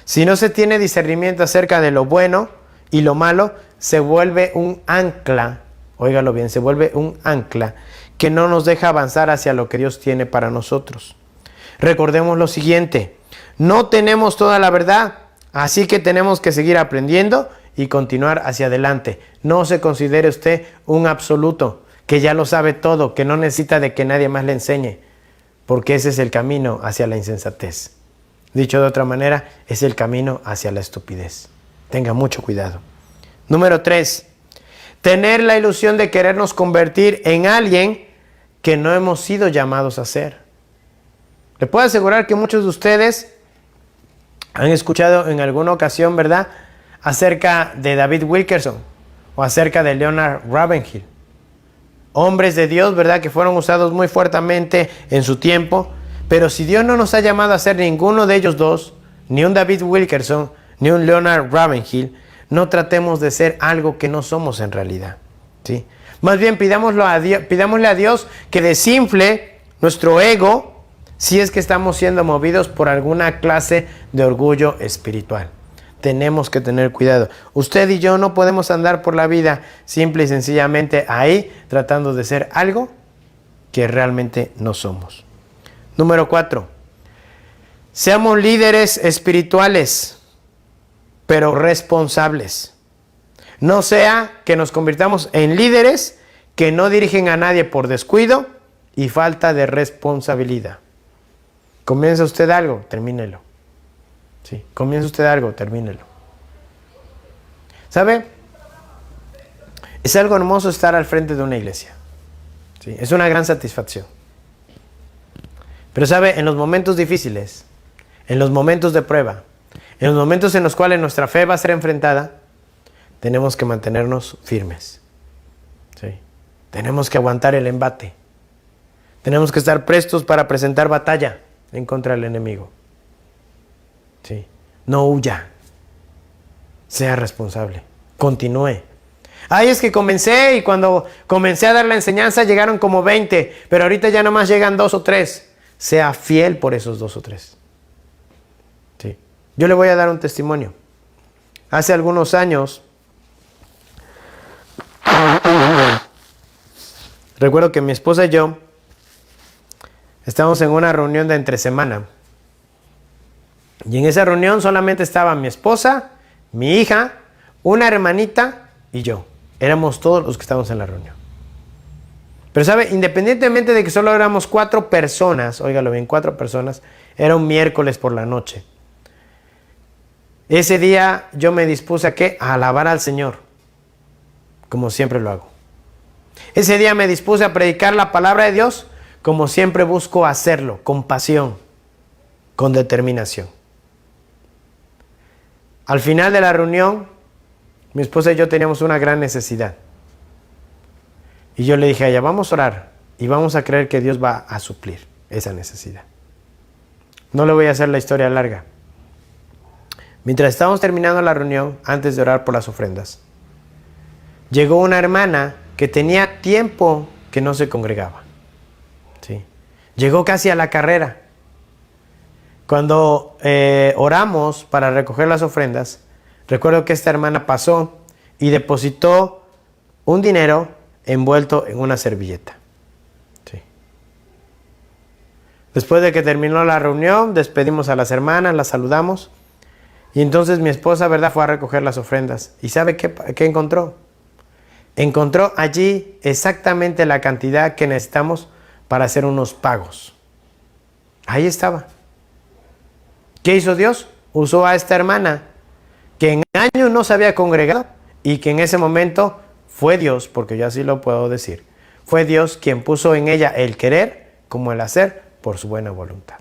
si no se tiene discernimiento acerca de lo bueno y lo malo, se vuelve un ancla óigalo bien, se vuelve un ancla que no nos deja avanzar hacia lo que Dios tiene para nosotros. Recordemos lo siguiente, no tenemos toda la verdad, así que tenemos que seguir aprendiendo y continuar hacia adelante. No se considere usted un absoluto, que ya lo sabe todo, que no necesita de que nadie más le enseñe, porque ese es el camino hacia la insensatez. Dicho de otra manera, es el camino hacia la estupidez. Tenga mucho cuidado. Número 3. Tener la ilusión de querernos convertir en alguien que no hemos sido llamados a ser. Le puedo asegurar que muchos de ustedes han escuchado en alguna ocasión, ¿verdad?, acerca de David Wilkerson o acerca de Leonard Ravenhill. Hombres de Dios, ¿verdad?, que fueron usados muy fuertemente en su tiempo. Pero si Dios no nos ha llamado a ser ninguno de ellos dos, ni un David Wilkerson, ni un Leonard Ravenhill, no tratemos de ser algo que no somos en realidad, ¿sí? Más bien pidámosle a Dios que desinfle nuestro ego si es que estamos siendo movidos por alguna clase de orgullo espiritual. Tenemos que tener cuidado. Usted y yo no podemos andar por la vida simple y sencillamente ahí tratando de ser algo que realmente no somos. Número 4. Seamos líderes espirituales, pero responsables. No sea que nos convirtamos en líderes que no dirigen a nadie por descuido y falta de responsabilidad. Comienza usted algo, termínelo. Sí, comienza usted algo, termínelo. ¿Sabe? Es algo hermoso estar al frente de una iglesia. Sí, es una gran satisfacción. Pero sabe, en los momentos difíciles, en los momentos de prueba, en los momentos en los cuales nuestra fe va a ser enfrentada, tenemos que mantenernos firmes. ¿Sí? Tenemos que aguantar el embate. Tenemos que estar prestos para presentar batalla en contra del enemigo. ¿Sí? No huya. Sea responsable. Continúe. Ay, es que comencé y cuando comencé a dar la enseñanza llegaron como 20, pero ahorita ya nomás llegan 2 o 3. Sea fiel por esos 2 o 3. ¿Sí? Yo le voy a dar un testimonio. Hace algunos años, recuerdo que mi esposa y yo estábamos en una reunión de entre semana. Y en esa reunión solamente estaba mi esposa, mi hija, una hermanita y yo. Éramos todos los que estábamos en la reunión. Pero sabe, independientemente de que solo éramos 4 personas, óigalo bien, 4 personas, era un miércoles por la noche. Ese día yo me dispuse a ¿qué? A alabar al Señor, como siempre lo hago. Ese día me dispuse a predicar la palabra de Dios, como siempre busco hacerlo, con pasión, con determinación. Al final de la reunión, mi esposa y yo teníamos una gran necesidad. Y yo le dije a ella, vamos a orar y vamos a creer que Dios va a suplir esa necesidad. No le voy a hacer la historia larga. Mientras estábamos terminando la reunión, antes de orar por las ofrendas, llegó una hermana que tenía tiempo que no se congregaba. ¿Sí? Llegó casi a la carrera. Cuando oramos para recoger las ofrendas, recuerdo que esta hermana pasó y depositó un dinero envuelto en una servilleta. Sí. Después de que terminó la reunión, despedimos a las hermanas, las saludamos. Y entonces mi esposa, ¿verdad?, fue a recoger las ofrendas. ¿Y sabe qué encontró? Encontró allí exactamente la cantidad que necesitamos para hacer unos pagos. Ahí estaba. ¿Qué hizo Dios? Usó a esta hermana que en años no se había congregado y que en ese momento fue Dios, porque yo así lo puedo decir, fue Dios quien puso en ella el querer como el hacer por su buena voluntad.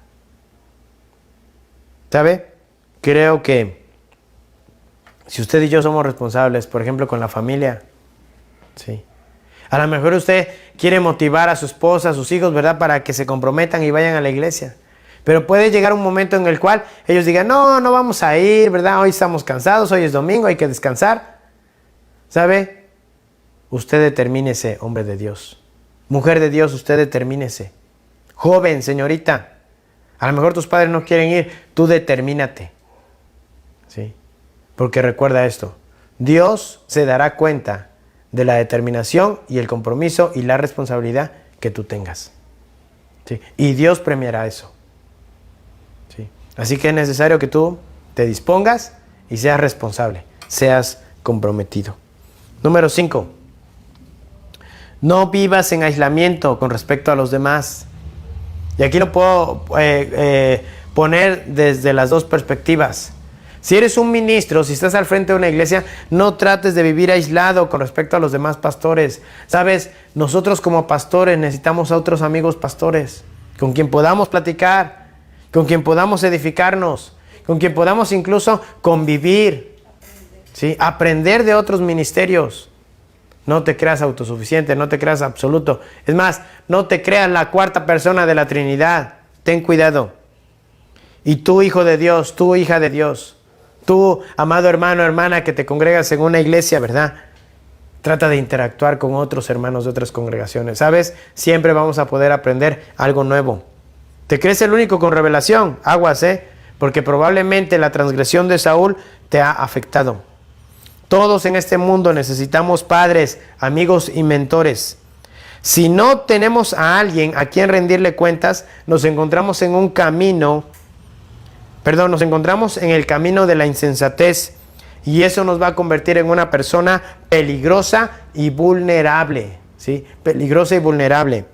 ¿Sabe? Creo que si usted y yo somos responsables, por ejemplo, con la familia, ¿sí? A lo mejor usted quiere motivar a su esposa, a sus hijos, ¿verdad?, para que se comprometan y vayan a la iglesia. Pero puede llegar un momento en el cual ellos digan, no vamos a ir, ¿verdad? Hoy estamos cansados, hoy es domingo, hay que descansar. ¿Sabe? Usted determínese, hombre de Dios. Mujer de Dios, usted determínese. Joven, señorita, a lo mejor tus padres no quieren ir, tú determínate. ¿Sí? Porque recuerda esto, Dios se dará cuenta de la determinación y el compromiso y la responsabilidad que tú tengas. ¿Sí? Y Dios premiará eso. ¿Sí? Así que es necesario que tú te dispongas y seas responsable, seas comprometido. Número 5. No vivas en aislamiento con respecto a los demás. Y aquí lo puedo poner desde las dos perspectivas. Si eres un ministro, si estás al frente de una iglesia, no trates de vivir aislado con respecto a los demás pastores. Sabes, nosotros como pastores necesitamos a otros amigos pastores, con quien podamos platicar, con quien podamos edificarnos, con quien podamos incluso convivir, ¿sí? Aprender de otros ministerios. No te creas autosuficiente, no te creas absoluto. Es más, no te creas la cuarta persona de la Trinidad. Ten cuidado. Y tú, hijo de Dios, tú, hija de Dios, tú, amado hermano, hermana, que te congregas en una iglesia, ¿verdad? Trata de interactuar con otros hermanos de otras congregaciones. ¿Sabes? Siempre vamos a poder aprender algo nuevo. ¿Te crees el único con revelación? Aguas, porque probablemente la transgresión de Saúl te ha afectado. Todos en este mundo necesitamos padres, amigos y mentores. Si no tenemos a alguien a quien rendirle cuentas, nos encontramos en el camino de la insensatez, y eso nos va a convertir en una persona peligrosa y vulnerable, ¿sí? Peligrosa y vulnerable.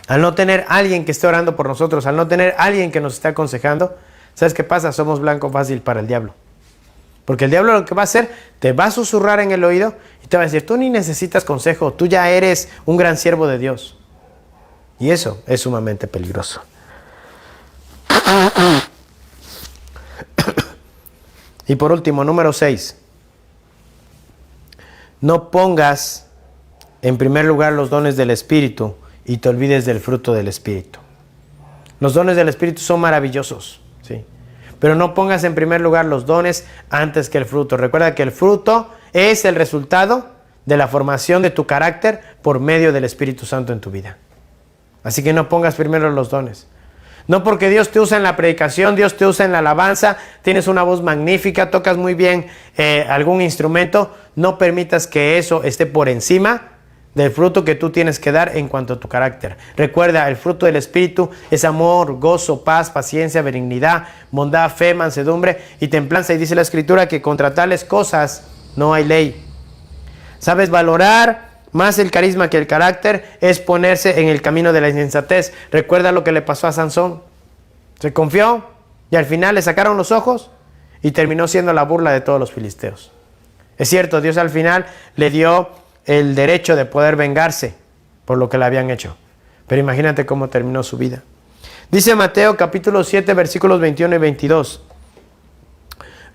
Al no tener alguien que esté orando por nosotros, al no tener alguien que nos esté aconsejando, ¿sabes qué pasa? Somos blanco fácil para el diablo. Porque el diablo lo que va a hacer, te va a susurrar en el oído y te va a decir, tú ni necesitas consejo, tú ya eres un gran siervo de Dios. Y eso es sumamente peligroso. Y por último, número 6. No pongas en primer lugar los dones del Espíritu y te olvides del fruto del Espíritu. Los dones del Espíritu son maravillosos, ¿sí? Pero no pongas en primer lugar los dones antes que el fruto. Recuerda que el fruto es el resultado de la formación de tu carácter por medio del Espíritu Santo en tu vida. Así que no pongas primero los dones. No porque Dios te usa en la predicación, Dios te usa en la alabanza, tienes una voz magnífica, tocas muy bien algún instrumento, no permitas que eso esté por encima del fruto que tú tienes que dar en cuanto a tu carácter. Recuerda, el fruto del Espíritu es amor, gozo, paz, paciencia, benignidad, bondad, fe, mansedumbre y templanza. Y dice la Escritura que contra tales cosas no hay ley. ¿Sabes? Valorar más el carisma que el carácter es ponerse en el camino de la insensatez. Recuerda lo que le pasó a Sansón. Se confió y al final le sacaron los ojos y terminó siendo la burla de todos los filisteos. Es cierto, Dios al final le dio el derecho de poder vengarse por lo que le habían hecho. Pero imagínate cómo terminó su vida. Dice Mateo capítulo 7 versículos 21 y 22.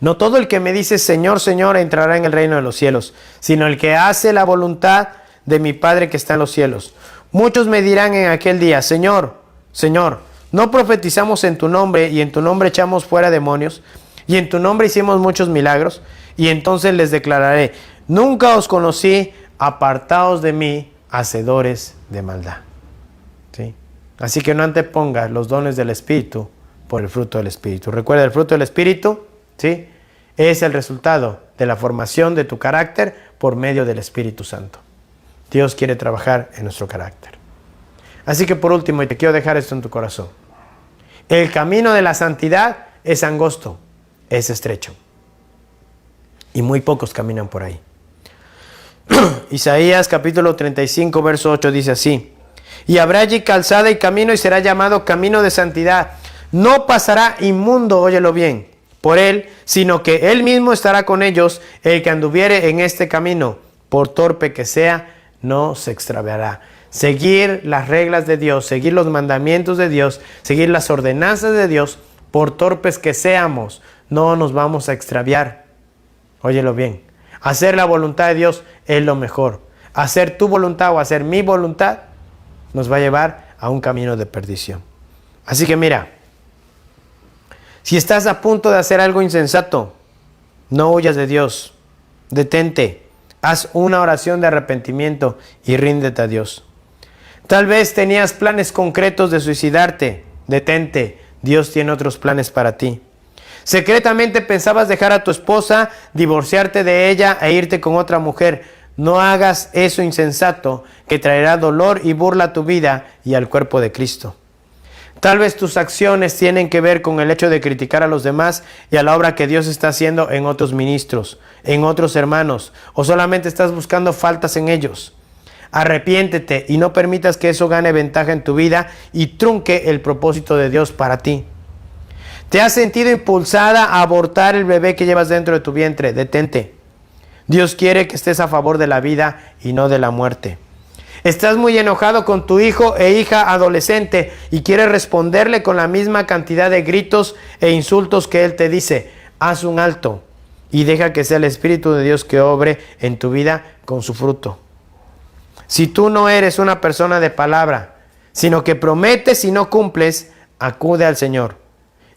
No todo el que me dice Señor, Señor entrará en el reino de los cielos, sino el que hace la voluntad de mi Padre que está en los cielos. Muchos me dirán en aquel día, Señor, Señor, ¿no profetizamos en tu nombre y en tu nombre echamos fuera demonios y en tu nombre hicimos muchos milagros? Y entonces les declararé, nunca os conocí, apartaos de mí, hacedores de maldad. ¿Sí? Así que no antepongas los dones del Espíritu por el fruto del Espíritu. Recuerda, el fruto del Espíritu, ¿sí?, es el resultado de la formación de tu carácter por medio del Espíritu Santo. Dios quiere trabajar en nuestro carácter. Así que por último, y te quiero dejar esto en tu corazón, el camino de la santidad es angosto, es estrecho. Y muy pocos caminan por ahí. Isaías capítulo 35, verso 8 dice así: y habrá allí calzada y camino y será llamado camino de santidad. No pasará inmundo, óyelo bien, por él, sino que él mismo estará con ellos. El que anduviere en este camino, por torpe que sea, no se extraviará. Seguir las reglas de Dios, seguir los mandamientos de Dios, seguir las ordenanzas de Dios, por torpes que seamos, no nos vamos a extraviar. Óyelo bien. Hacer la voluntad de Dios es lo mejor. Hacer tu voluntad o hacer mi voluntad nos va a llevar a un camino de perdición. Así que mira, si estás a punto de hacer algo insensato, no huyas de Dios. Detente, haz una oración de arrepentimiento y ríndete a Dios. Tal vez tenías planes concretos de suicidarte. Detente, Dios tiene otros planes para ti. Secretamente pensabas dejar a tu esposa, divorciarte de ella e irte con otra mujer. No hagas eso insensato que traerá dolor y burla a tu vida y al cuerpo de Cristo. Tal vez tus acciones tienen que ver con el hecho de criticar a los demás y a la obra que Dios está haciendo en otros ministros, en otros hermanos, o solamente estás buscando faltas en ellos. Arrepiéntete y no permitas que eso gane ventaja en tu vida y trunque el propósito de Dios para ti. ¿Te has sentido impulsada a abortar el bebé que llevas dentro de tu vientre? Detente. Dios quiere que estés a favor de la vida y no de la muerte. Estás muy enojado con tu hijo e hija adolescente y quieres responderle con la misma cantidad de gritos e insultos que él te dice. Haz un alto y deja que sea el Espíritu de Dios que obre en tu vida con su fruto. Si tú no eres una persona de palabra, sino que prometes y no cumples, acude al Señor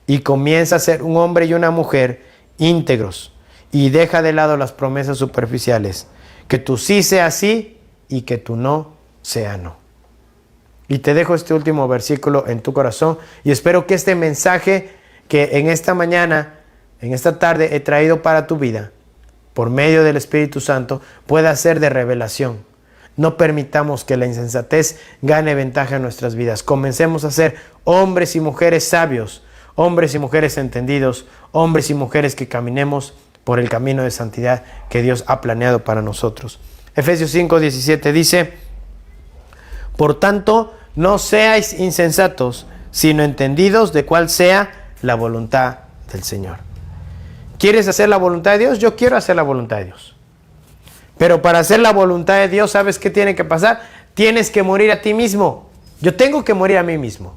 y comienza a ser un hombre y una mujer íntegros y deja de lado las promesas superficiales. Que tu sí sea sí y que tu no sea no. Y te dejo este último versículo en tu corazón y espero que este mensaje que en esta mañana, en esta tarde he traído para tu vida, por medio del Espíritu Santo, pueda ser de revelación. No permitamos que la insensatez gane ventaja en nuestras vidas. Comencemos a ser hombres y mujeres sabios, hombres y mujeres entendidos, hombres y mujeres que caminemos por el camino de santidad que Dios ha planeado para nosotros. Efesios 5:17 dice: por tanto, no seáis insensatos, sino entendidos de cuál sea la voluntad del Señor. ¿Quieres hacer la voluntad de Dios? Yo quiero hacer la voluntad de Dios. Pero para hacer la voluntad de Dios, ¿sabes qué tiene que pasar? Tienes que morir a ti mismo. Yo tengo que morir a mí mismo.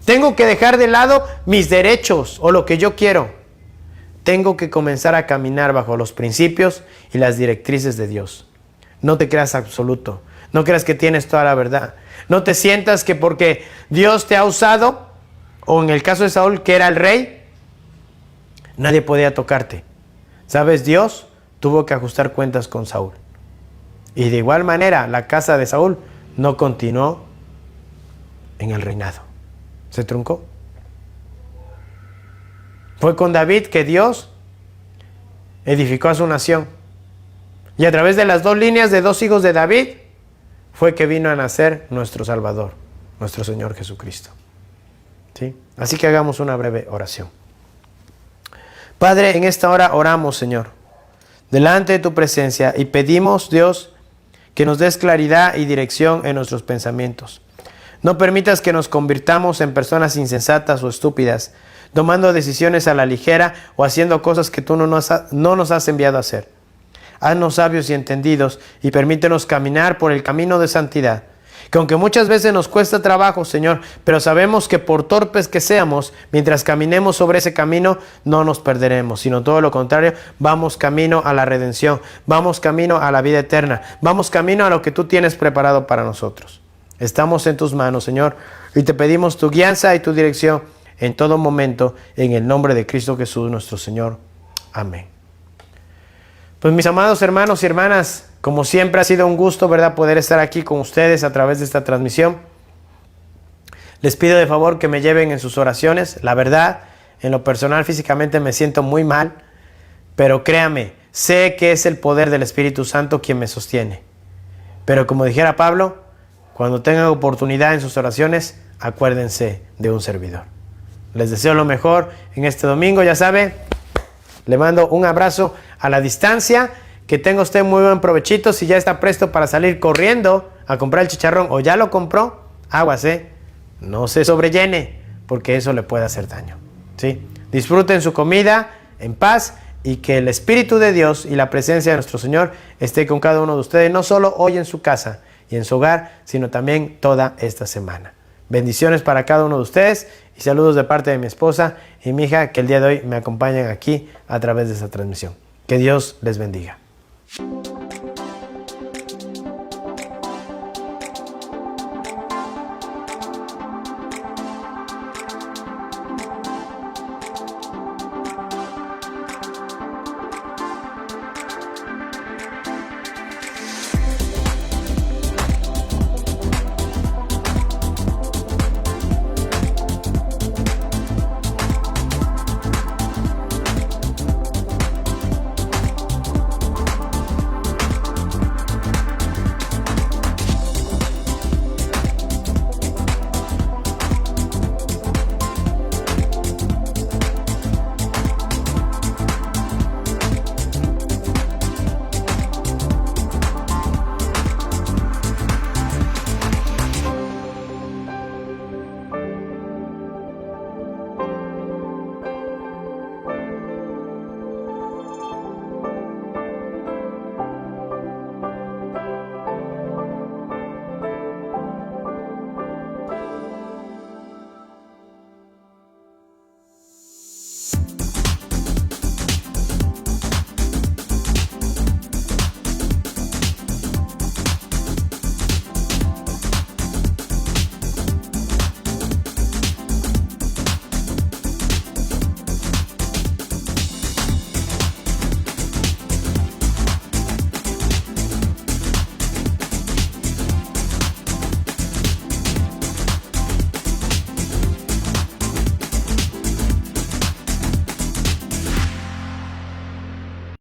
Tengo que dejar de lado mis derechos o lo que yo quiero. Tengo que comenzar a caminar bajo los principios y las directrices de Dios. No te creas absoluto. No creas que tienes toda la verdad. No te sientas que porque Dios te ha usado, o en el caso de Saúl, que era el rey, nadie podía tocarte. ¿Sabes? Dios tuvo que ajustar cuentas con Saúl. Y de igual manera, la casa de Saúl no continuó en el reinado. Se truncó. Fue con David que Dios edificó a su nación. Y a través de las dos líneas de dos hijos de David, fue que vino a nacer nuestro Salvador, nuestro Señor Jesucristo. ¿Sí? Así que hagamos una breve oración. Padre, en esta hora oramos, Señor, delante de tu presencia y pedimos, Dios, que nos des claridad y dirección en nuestros pensamientos. No permitas que nos convirtamos en personas insensatas o estúpidas, tomando decisiones a la ligera o haciendo cosas que tú no nos has enviado a hacer. Haznos sabios y entendidos y permítenos caminar por el camino de santidad, que aunque muchas veces nos cuesta trabajo, Señor, pero sabemos que por torpes que seamos, mientras caminemos sobre ese camino, no nos perderemos, sino todo lo contrario, vamos camino a la redención, vamos camino a la vida eterna, vamos camino a lo que tú tienes preparado para nosotros. Estamos en tus manos, Señor, y te pedimos tu guianza y tu dirección en todo momento, en el nombre de Cristo Jesús, nuestro Señor. Amén. Pues mis amados hermanos y hermanas, como siempre ha sido un gusto, ¿verdad?, poder estar aquí con ustedes a través de esta transmisión. Les pido de favor que me lleven en sus oraciones. La verdad, en lo personal, físicamente me siento muy mal, pero créame, sé que es el poder del Espíritu Santo quien me sostiene. Pero como dijera Pablo, cuando tengan oportunidad en sus oraciones, acuérdense de un servidor. Les deseo lo mejor en este domingo, ya sabe. Le mando un abrazo a la distancia. Que tenga usted muy buen provechito. Si ya está presto para salir corriendo a comprar el chicharrón o ya lo compró, aguas, no se sobrellene, porque eso le puede hacer daño. ¿Sí? Disfruten su comida en paz y que el Espíritu de Dios y la presencia de nuestro Señor esté con cada uno de ustedes, no solo hoy en su casa y en su hogar, sino también toda esta semana. Bendiciones para cada uno de ustedes y saludos de parte de mi esposa y mi hija, que el día de hoy me acompañan aquí a través de esta transmisión. Que Dios les bendiga.